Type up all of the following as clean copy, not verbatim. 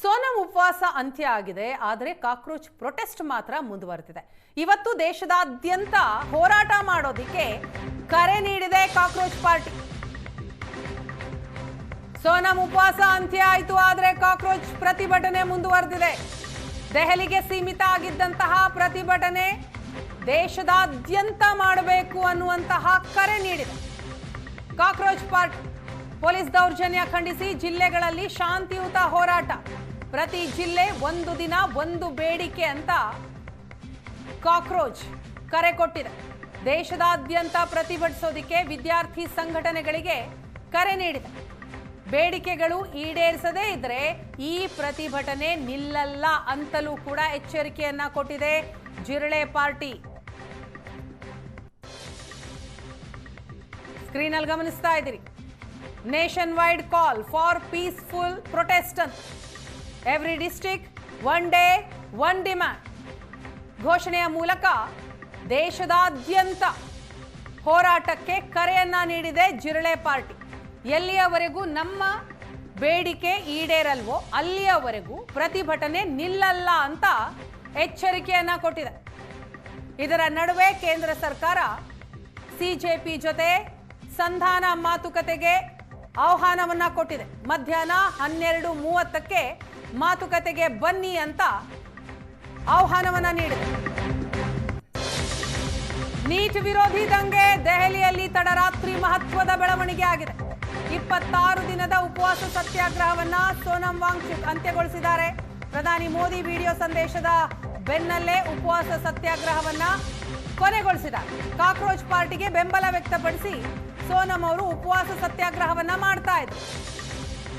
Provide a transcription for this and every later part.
ಸೋನಂ ಉಪವಾಸ ಅಂತ್ಯ ಆಗಿದೆ, ಆದರೆ ಕಾಕ್ರೋಚ್ ಪ್ರೊಟೆಸ್ಟ್ ಮಾತ್ರ ಮುಂದುವರೆದಿದೆ. ಇವತ್ತು ದೇಶದಾದ್ಯಂತ ಹೋರಾಟ ಮಾಡೋದಕ್ಕೆ ಕರೆ ನೀಡಿದೆ ಕಾಕ್ರೋಚ್ ಪಾರ್ಟಿ. ಸೋನಂ ಉಪವಾಸ ಅಂತ್ಯ ಆಯಿತು, ಆದರೆ ಕಾಕ್ರೋಚ್ ಪ್ರತಿಭಟನೆ ಮುಂದುವರೆದಿದೆ. ದೆಹಲಿಗೆ ಸೀಮಿತ ಆಗಿದ್ದಂತಹ ಪ್ರತಿಭಟನೆ ದೇಶದಾದ್ಯಂತ ಮಾಡಬೇಕು ಅನ್ನುವಂತಹ ಕರೆ ನೀಡಿದೆ ಕಾಕ್ರೋಚ್ ಪಾರ್ಟಿ. ಪೊಲೀಸ್ ದೌರ್ಜನ್ಯ ಖಂಡಿಸಿ ಜಿಲ್ಲೆಗಳಲ್ಲಿ ಶಾಂತಿಯುತ ಹೋರಾಟ. ಪ್ರತಿ ಜಿಲ್ಲೆ ಒಂದು ದಿನ ಒಂದು ಬೇಡಿಕೆ ಅಂತ ಕಾಕ್ರೋಚ್ ಕರೆ ಕೊಟ್ಟಿದೆ. ದೇಶದಾದ್ಯಂತ ಪ್ರತಿಭಟಿಸೋದಕ್ಕೆ ವಿದ್ಯಾರ್ಥಿ ಸಂಘಟನೆಗಳಿಗೆ ಕರೆ ನೀಡಿದೆ. ಬೇಡಿಕೆಗಳು ಈಡೇರಿಸದೇ ಇದ್ರೆ ಈ ಪ್ರತಿಭಟನೆ ನಿಲ್ಲಲ್ಲ ಅಂತಲೂ ಕೂಡ ಎಚ್ಚರಿಕೆಯನ್ನ ಕೊಟ್ಟಿದೆ ಜಿರಳೆ ಪಾರ್ಟಿ. ಸ್ಕ್ರೀನ್ ಅಲ್ಲಿ ಗಮನಿಸ್ತಾ ಇದ್ದೀರಿ. Nationwide call for peaceful protest ಅಂತ every district one day one demand ಘೋಷಣೆಯ ಮೂಲಕ ದೇಶದಾದ್ಯಂತ ಹೋರಾಟಕ್ಕೆ ಕರೆಯನ್ನ ನೀಡಿದೆ ಜಿರಳೆ ಪಾರ್ಟಿ. ಎಲ್ಲಿಯವರೆಗೂ ನಮ್ಮ ಬೇಡಿಕೆ ಈಡೇರಲ್ವೋ ಅಲ್ಲಿಯವರೆಗೂ ಪ್ರತಿಭಟನೆ ನಿಲ್ಲಲ್ಲ ಅಂತ ಎಚ್ಚರಿಕೆಯನ್ನ ಕೊಟ್ಟಿದೆ. ಇದರ ನಡುವೆ ಕೇಂದ್ರ ಸರ್ಕಾರ ಸಿಜೆಪಿ ಜೊತೆ ಸಂಧಾನ ಮಾತುಕತೆಗೆ ಆಹ್ವಾನವನ್ನ ಕೊಟ್ಟಿದೆ. ಮಧ್ಯಾಹ್ನ 12:30ಕ್ಕೆ ಮಾತುಕತೆಗೆ ಬನ್ನಿ ಅಂತ ಆಹ್ವಾನವನ್ನ ನೀಡಿದೆ. ನೀಟ್ ವಿರೋಧಿ ದಂಗೆ ದೆಹಲಿಯಲ್ಲಿ ತಡರಾತ್ರಿ ಮಹತ್ವದ ಬೆಳವಣಿಗೆ ಆಗಿದೆ. 26 ದಿನದ ಉಪವಾಸ ಸತ್ಯಾಗ್ರಹವನ್ನ ಸೋನಂ ವಾಂಗ್ಚುಕ್ ಅಂತ್ಯಗೊಳಿಸಿದ್ದಾರೆ. ಪ್ರಧಾನಿ ಮೋದಿ ವಿಡಿಯೋ ಸಂದೇಶದ ಬೆನ್ನಲ್ಲೇ ಉಪವಾಸ ಸತ್ಯಾಗ್ರಹವನ್ನ ಕೊನೆಗೊಳಿಸಿದ್ದಾರೆ. ಕಾಕ್ರೋಚ್ ಪಾರ್ಟಿಗೆ ಬೆಂಬಲ ವ್ಯಕ್ತಪಡಿಸಿ ಸೋನಂ ಅವರು ಉಪವಾಸ ಸತ್ಯಾಗ್ರಹವನ್ನ ಮಾಡ್ತಾ ಇದ್ರು.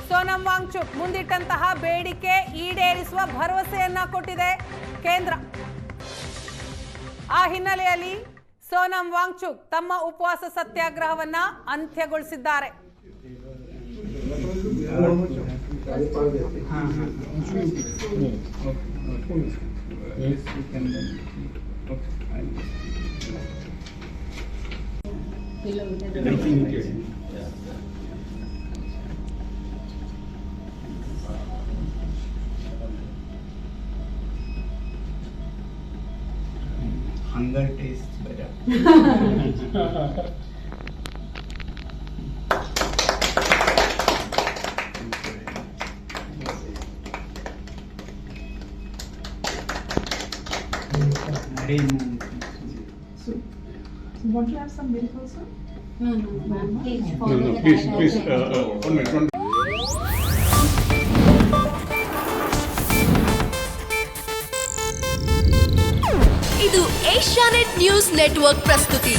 ಸೋನಂ ವಾಂಗ್ಚುಕ್ ಮುಂದಿಟ್ಟಂತಹ ಬೇಡಿಕೆ ಈಡೇರಿಸುವ ಭರವಸೆಯನ್ನ ಕೊಟ್ಟಿದೆ ಕೇಂದ್ರ. ಆ ಹಿನ್ನೆಲೆಯಲ್ಲಿ ಸೋನಂ ವಾಂಗ್ಚುಕ್ ತಮ್ಮ ಉಪವಾಸ ಸತ್ಯಾಗ್ರಹವನ್ನ ಅಂತ್ಯಗೊಳಿಸಿದ್ದಾರೆ. Hunger tastes better. So, want to have some milk also? No, please. Please, 1 minute. ಇದು ಏಷ್ಯಾನೆಟ್ ನ್ಯೂಸ್ ನೆಟ್ವರ್ಕ್ ಪ್ರಸ್ತುತಿ.